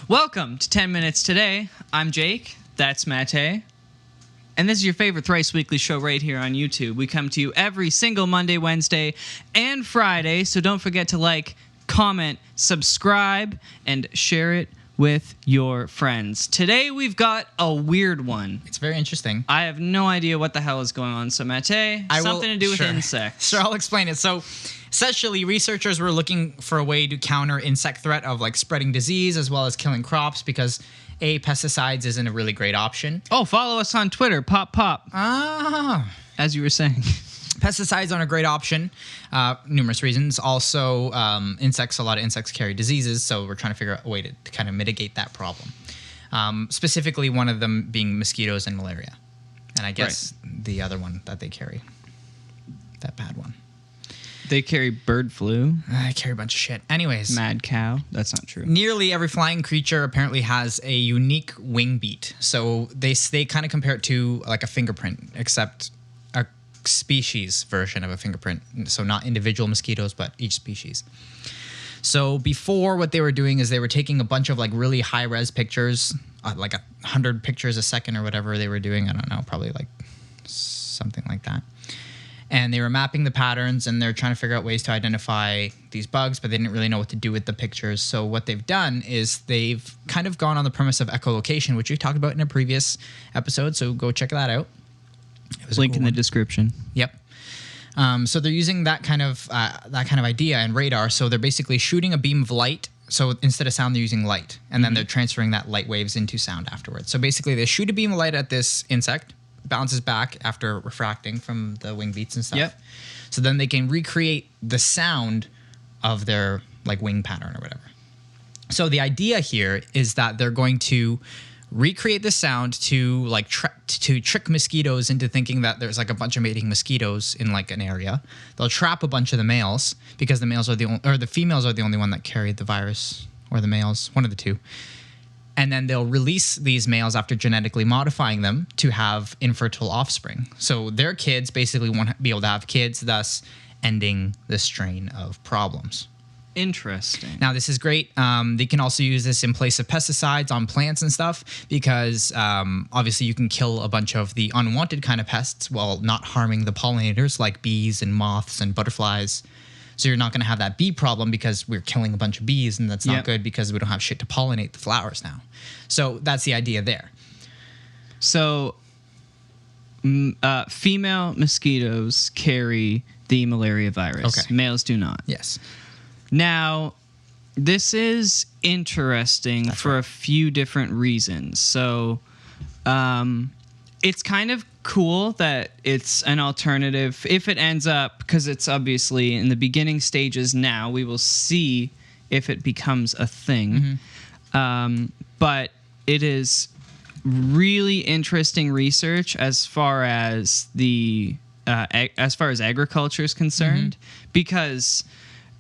Welcome to 10 Minutes Today. I'm Jake. That's Matej. And this is your favorite thrice weekly show right here on YouTube. We come to you every single Monday, Wednesday, and Friday. So don't forget to like, comment, subscribe, and share it with your friends. Today we've got a weird one. It's very interesting. I have no idea what the hell is going on. So Matej, something to do with insects. Sure, I'll explain it. So essentially, researchers were looking for a way to counter insect threat of like spreading disease as well as killing crops because pesticides isn't a really great option. Oh, follow us on Twitter, pop. As you were saying. Pesticides aren't a great option. Numerous reasons. Also, a lot of insects carry diseases, so we're trying to figure out a way to kind of mitigate that problem. Specifically, one of them being mosquitoes and malaria. And I guess the other one that they carry, that bad one. They carry bird flu. I carry a bunch of shit. Anyways. Mad cow. That's not true. Nearly every flying creature apparently has a unique wing beat. So they kind of compare it to like a fingerprint, except a species version of a fingerprint. So not individual mosquitoes, but each species. So before, what they were doing is they were taking a bunch of like really high-res pictures, like 100 pictures a second or whatever they were doing. I don't know, probably like something like that. And they were mapping the patterns, and they're trying to figure out ways to identify these bugs, but they didn't really know what to do with the pictures. So what they've done is they've kind of gone on the premise of echolocation, which we talked about in a previous episode. So go check that out. It was link in the description. Yep. So they're using that kind of idea and radar. So they're basically shooting a beam of light. So instead of sound, they're using light, and then they're transferring that light waves into sound afterwards. So basically, they shoot a beam of light at this insect. Bounces back after refracting from the wing beats and stuff. Yep. So then they can recreate the sound of their like wing pattern or whatever. So the idea here is that they're going to recreate the sound to like to trick mosquitoes into thinking that there's like a bunch of mating mosquitoes in like an area. They'll trap a bunch of the males because the males are the females are the only one that carry the virus, or the males, one of the two. And then they'll release these males after genetically modifying them to have infertile offspring. So their kids basically won't be able to have kids, thus ending the strain of problems. Interesting. Now, this is great. They can also use this in place of pesticides on plants and stuff because obviously you can kill a bunch of the unwanted kind of pests while not harming the pollinators like bees and moths and butterflies. So you're not going to have that bee problem because we're killing a bunch of bees, and that's not good because we don't have shit to pollinate the flowers now. So that's the idea there. So female mosquitoes carry the malaria virus. Okay. Males do not. Yes. Now, this is interesting for a few different reasons. So it's kind of cool that it's an alternative if it ends up, because it's obviously in the beginning stages now. We will see if it becomes a thing. But it is really interesting research as far as the agriculture is concerned, because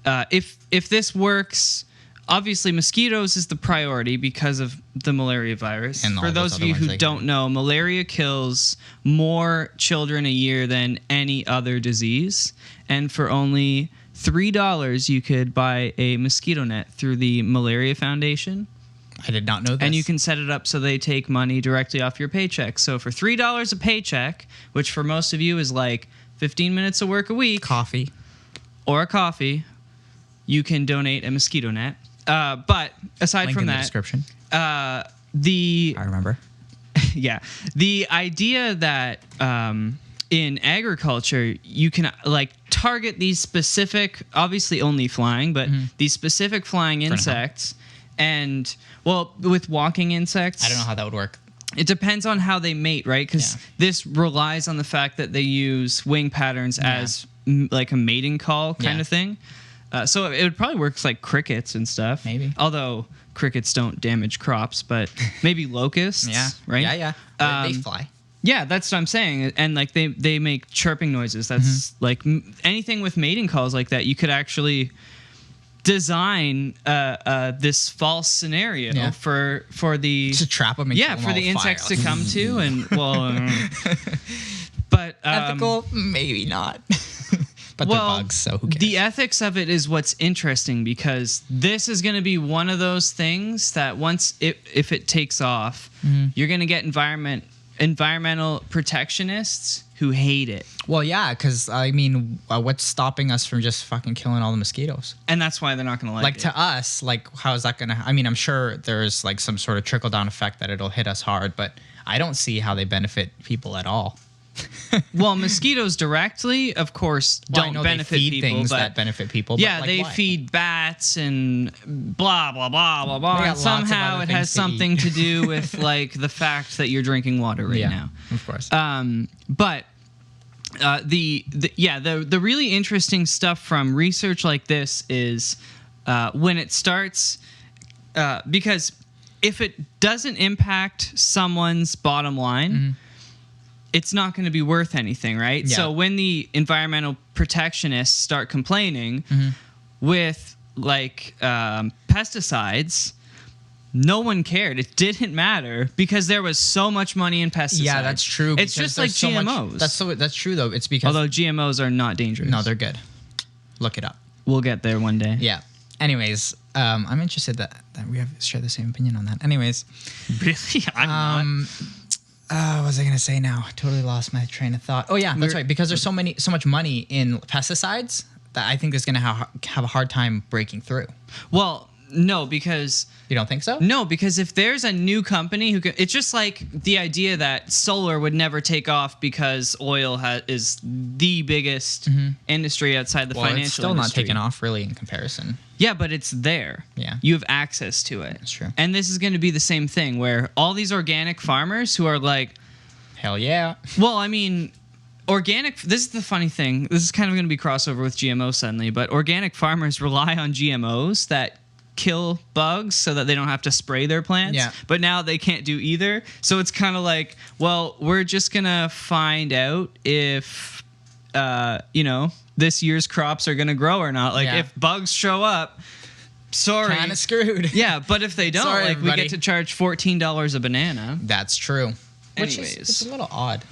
if this works, obviously mosquitoes is the priority because of the malaria virus. And for those of you who don't know, malaria kills more children a year than any other disease. And for only $3, you could buy a mosquito net through the Malaria Foundation. I did not know this. And you can set it up so they take money directly off your paycheck. So for $3 a paycheck, which for most of you is like 15 minutes of work a week. Or a coffee, you can donate a mosquito net. But aside Link from in that, the description. I remember. Yeah. The idea that in agriculture, you can like target these specific, obviously only flying, but these specific flying insects. And, well, with walking insects, I don't know how that would work. It depends on how they mate, right? Because this relies on the fact that they use wing patterns as like a mating call kind of thing. So it would probably work like crickets and stuff. Maybe. Although crickets don't damage crops, but maybe locusts. Right? Yeah. They fly. Yeah, that's what I'm saying. And like they make chirping noises. That's like anything with mating calls like that. You could actually design this false scenario for the to trap them. And for the insects to come to, and well, but ethical, maybe not. But they're bugs, so who cares? The ethics of it is what's interesting, because this is going to be one of those things that once if it takes off, you're going to get environmental protectionists who hate it. Well, yeah, because I mean, what's stopping us from just fucking killing all the mosquitoes? And that's why they're not going to like it. To us, like, how is that going to... I mean, I'm sure there's like some sort of trickle-down effect that it'll hit us hard, but I don't see how they benefit people at all. Well, mosquitoes directly, of course, don't benefit they feed people. Things but that benefit people. Yeah, but, like, they why? feed bats and blah, blah, blah, blah, blah. They got And lots of somehow other it things has to something eat. to do with like the fact that you're drinking water right now. Of course. But the really interesting stuff from research like this is when it starts, because if it doesn't impact someone's bottom line, it's not going to be worth anything, right? Yeah. So when the environmental protectionists start complaining with like pesticides, no one cared. It didn't matter because there was so much money in pesticides. Yeah, that's true. It's just like GMOs. That's true though. It's because although GMOs are not dangerous. no, they're good. Look it up. We'll get there one day. Yeah. Anyways, I'm interested that we have share the same opinion on that. Anyways, Really? I'm not. what was I gonna say now? I totally lost my train of thought. Oh yeah, that's right. Because there's so much money in pesticides that I think it's gonna have a hard time breaking through. Well, no, because You don't think so? if there's a new company who can, it's just like the idea that solar would never take off because oil is the biggest industry outside the Well, financial it's still industry. not taking off really in comparison. Yeah, but it's there. Yeah. You have access to it. That's true. And this is going to be the same thing where all these organic farmers who are like, Hell yeah. well, I mean, this is the funny thing. This is kind of going to be crossover with GMO suddenly, but organic farmers rely on GMOs that kill bugs so that they don't have to spray their plants. Yeah. But now they can't do either. So it's kind of like, well, we're just going to find out if, this year's crops are going to grow or not. Like if bugs show up, sorry. Kind of screwed. Yeah, but if they don't, Sorry, we everybody. get to charge $14 a banana. That's true. Anyways. It's a little odd.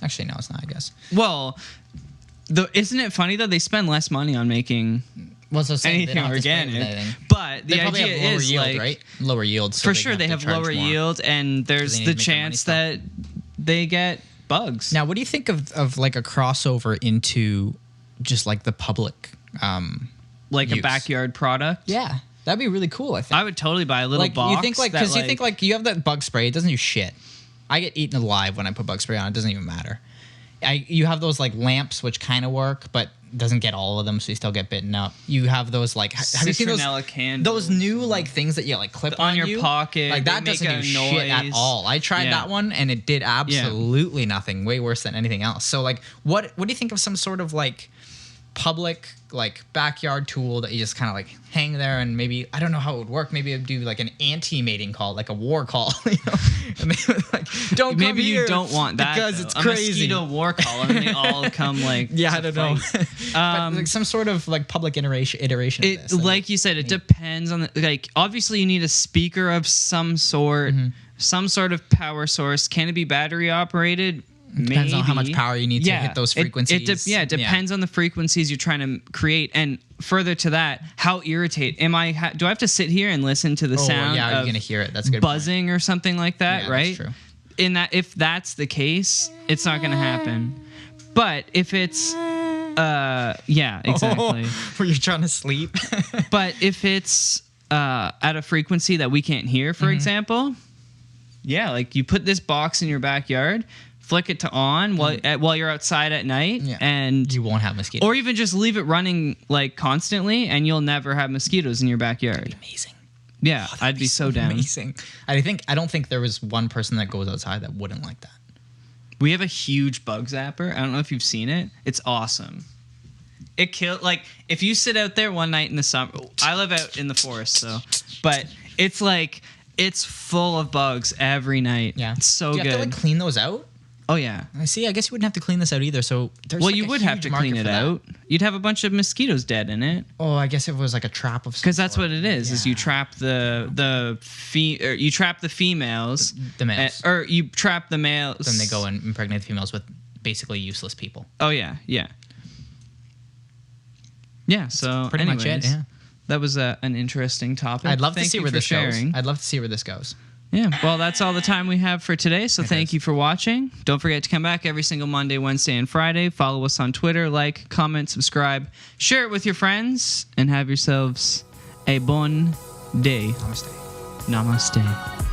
Actually, no, it's not, I guess. Well, isn't it funny that they spend less money on making Well, so anything organic? But the They probably idea have lower is yield, like, right? Lower yield. So for sure, they have lower yield, and there's need the to make their money chance still. that they get bugs. Now, what do you think of like a crossover into just like the public? Like a use? backyard product. Yeah, that'd be really cool. I think. I would totally buy a little like box. you think like that, because you think like you have that bug spray. It doesn't do shit. I get eaten alive when I put bug spray on. It doesn't even matter. You have those like lamps which kind of work, but doesn't get all of them, so you still get bitten up. You have those like have you seen citronella candles. those new like things that you like clip on your you? pocket, Like they that make doesn't a do shit at noise. all. I tried Yeah. that one and it did absolutely nothing. Way worse than anything else. So like what do you think of some sort of like public like backyard tool that you just kind of like hang there and maybe I don't know how it would work. Maybe it'd do like an anti-mating call, like a war call, you know? And they would like don't maybe come you here don't want that because though. it's A crazy. mosquito war call, and they all come like Yeah, I to don't know. fight. But like some sort of like public iteration of It this. like you said, it depends on the, like obviously you need a speaker of some sort, some sort of power source. Can it be battery operated? Depends on how much Maybe. power you need to hit those frequencies. It depends on the frequencies you're trying to create, and further to that, how irritate am I? Do I have to sit here and listen to the sound? Yeah, of you're gonna hear it. That's a good. buzzing or something like that, Yeah, right? that's true. In that, if that's the case, it's not gonna happen. But if it's, yeah, exactly. Where you're trying to sleep. But if it's at a frequency that we can't hear, for example, yeah, like you put this box in your backyard, flick it to on while you're outside at night, and you won't have mosquitoes. or even just leave it running like constantly, and you'll never have mosquitoes in your backyard. Amazing. Yeah, I'd be so down. Amazing. I don't think there was one person that goes outside that wouldn't like that. We have a huge bug zapper. I don't know if you've seen it. It's awesome. It like if you sit out there one night in the summer. I live out in the forest, so but it's like it's full of bugs every night. Yeah, it's so Do you good. have to like clean those out? Oh yeah. I see. I guess you wouldn't have to clean this out either. So there's Well, like you a would have huge to market clean it for that. out. You'd have a bunch of mosquitoes dead in it. Oh, I guess if it was like a trap of some Because that's sort. what it is. Is you trap the females, The males. or you trap the males. Then they go and impregnate the females with basically useless people. Oh yeah, yeah. Yeah. So pretty much it. Yeah. That was an interesting topic. I'd love to Thank see you where for this sharing. goes. I'd love to see where this goes. Yeah, well, that's all the time we have for today. So thank you for watching. Don't forget to come back every single Monday, Wednesday, and Friday. Follow us on Twitter, like, comment, subscribe, share it with your friends, and have yourselves a bon day. Namaste. Namaste.